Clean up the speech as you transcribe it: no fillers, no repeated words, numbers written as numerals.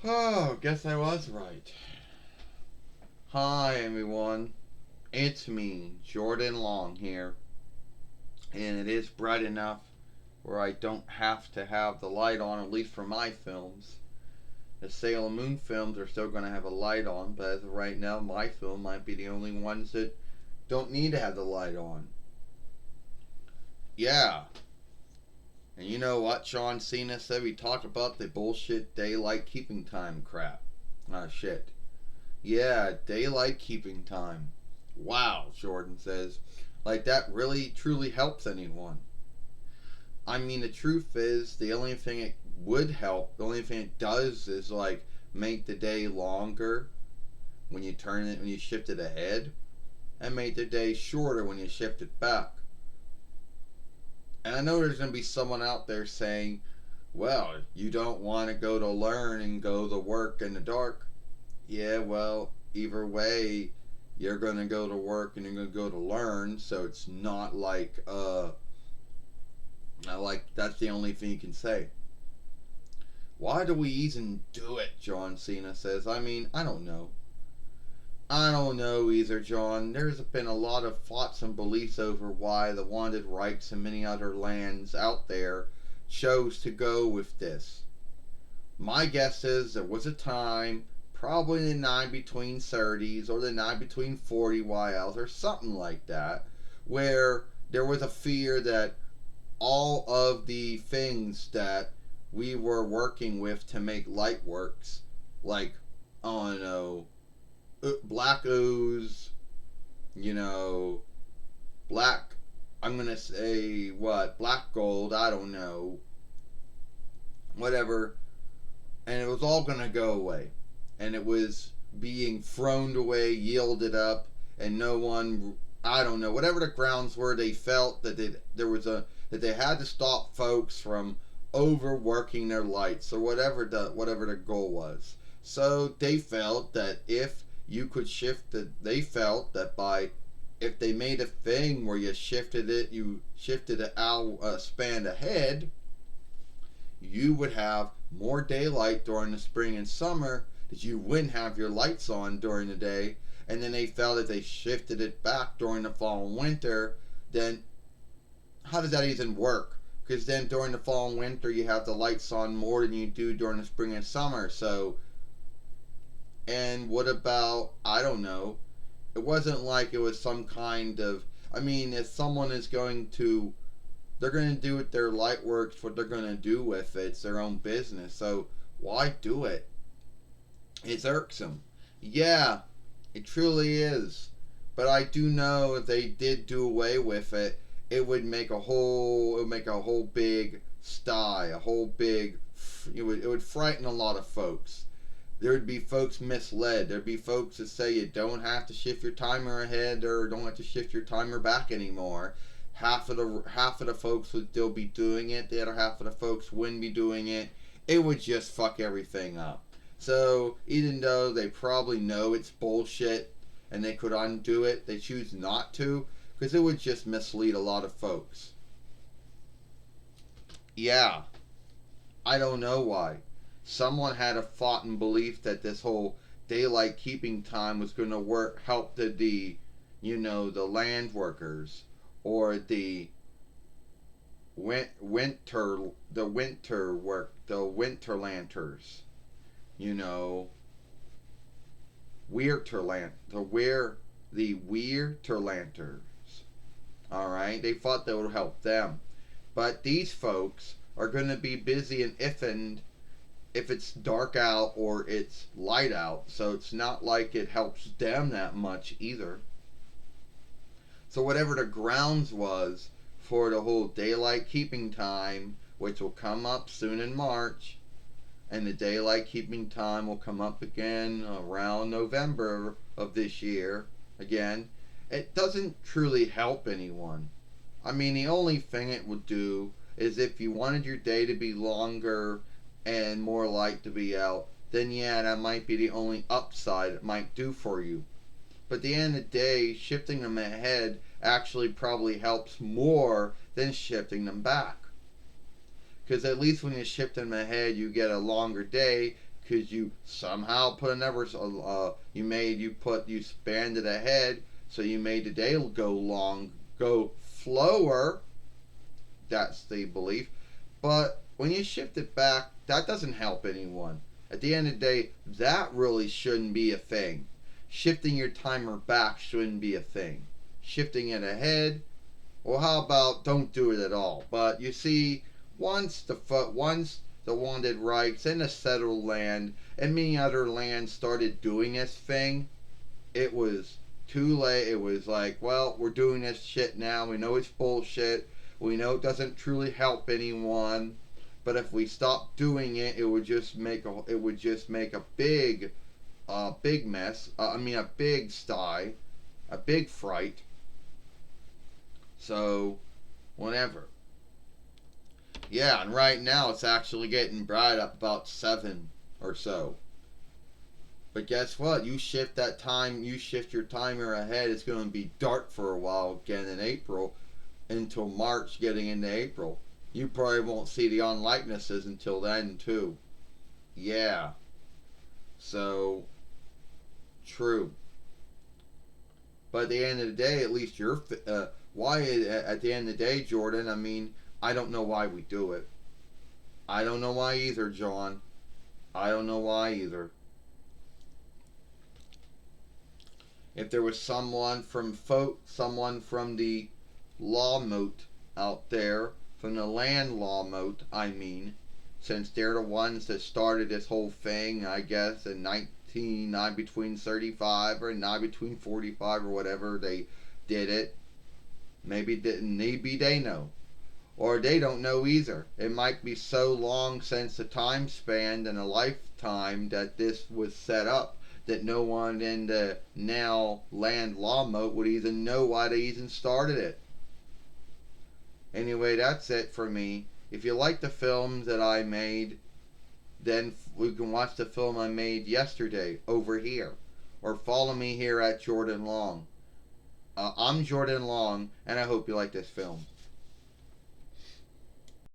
Oh, guess I was right. Hi, everyone. It's me, Jordan Long here. And it is bright enough where I don't have to have the light on, at least for my films. The Sailor Moon films are still going to have a light on, but as of right now, my film might be the only ones that don't need to have the light on. Yeah. And you know what John Cena said? We talk about the bullshit daylight keeping time crap. Ah, shit. Yeah, daylight keeping time. Wow, Jordan says. Like, that really, truly helps anyone. I mean, the truth is, the only thing it would help, the only thing it does is, like, make the day longer when you turn it, when you shift it ahead, and make the day shorter when you shift it back. And I know there's going to be someone out there saying, well, you don't want to go to learn and go to work in the dark. Yeah, well, either way, you're going to go to work and you're going to go to learn, so it's not like that's the only thing you can say. Why do we even do it? John Cena says. I mean, I don't know. I don't know either, John. There's been a lot of thoughts and beliefs over why the Wanted Reichs and many other lands out there chose to go with this. My guess is there was a time, probably in the 9 between 30s or the 9 between 40 YLs or something like that, where there was a fear that all of the things that we were working with to make Lightworks, like, I don't know, Black Ooze, you know, Black, I'm gonna say what, Black Gold, I don't know, whatever, and it was all gonna go away. And it was being thrown away, yielded up, and no one, I don't know, whatever the grounds were, they felt that that they had to stop folks from overworking their lights or whatever the goal was. So they felt that if you could they felt that by if they made a thing where you shifted it out span ahead, you would have more daylight during the spring and summer that you wouldn't have your lights on during the day. And then they felt that they shifted it back during the fall and winter. Then how does that even work? Because then during the fall and winter you have the lights on more than you do during the spring and summer. So, and what about, I don't know, it wasn't like it was some kind of, I mean, if someone is going to, they're going to do with their light works what they're going to do with it. It's their own business. So why do it? It's irksome. Yeah, it truly is. But I do know if they did do away with it, it would make a whole big sty, a whole big, it would frighten a lot of folks. There would be folks misled. There'd be folks that say you don't have to shift your timer ahead or don't have to shift your timer back anymore. Half of the folks would still be doing it. The other half of the folks wouldn't be doing it. It would just fuck everything up. So even though they probably know it's bullshit and they could undo it, they choose not to because it would just mislead a lot of folks. Yeah, I don't know why. Someone had a thought and belief that this whole daylight keeping time was going to help the land workers or the winter lanterns, you know, the weirter lanterns. All right, they thought that would help them, but these folks are going to be busy and if it's dark out or it's light out, so it's not like it helps them that much either. So whatever the grounds was for the whole daylight keeping time, which will come up soon in March, and the daylight keeping time will come up again around November of this year, again, it doesn't truly help anyone. I mean, the only thing it would do is if you wanted your day to be longer and more light to be out, then yeah, that might be the only upside it might do for you. But at the end of the day, shifting them ahead actually probably helps more than shifting them back. Because at least when you shift them ahead, you get a longer day. because you somehow put another you spanned it ahead, so you made the day go slower. That's the belief. But when you shift it back, that doesn't help anyone. At the end of the day, that really shouldn't be a thing. Shifting your timer back shouldn't be a thing. Shifting it ahead, well, how about don't do it at all? But you see, once the Wanted Rights and the Settled Land and many other lands started doing this thing, it was too late. It was like, well, we're doing this shit now. We know it's bullshit. We know it doesn't truly help anyone. But if we stop doing it, it would just make a big mess. A big sty, a big fright. So, whatever. Yeah, and right now it's actually getting bright up about 7 or so. But guess what? You shift your timer ahead, it's going to be dark for a while again in April, until March getting into April. You probably won't see the unlikenesses until then, too. Yeah. So, true. But at the end of the day, at least at the end of the day, Jordan, I don't know why we do it. I don't know why either, John. I don't know why either. If there was someone from the law moat out there, from the land law moat, since they're the ones that started this whole thing, I guess, in not between 35 or not between 45 or whatever they did it. Maybe they know. Or they don't know either. It might be so long since the time span and a lifetime that this was set up that no one in the now land law moat would even know why they even started it. Anyway, that's it for me. If you like the films that I made, then you can watch the film I made yesterday over here. Or follow me here at Jordan Long. I'm Jordan Long, and I hope you like this film.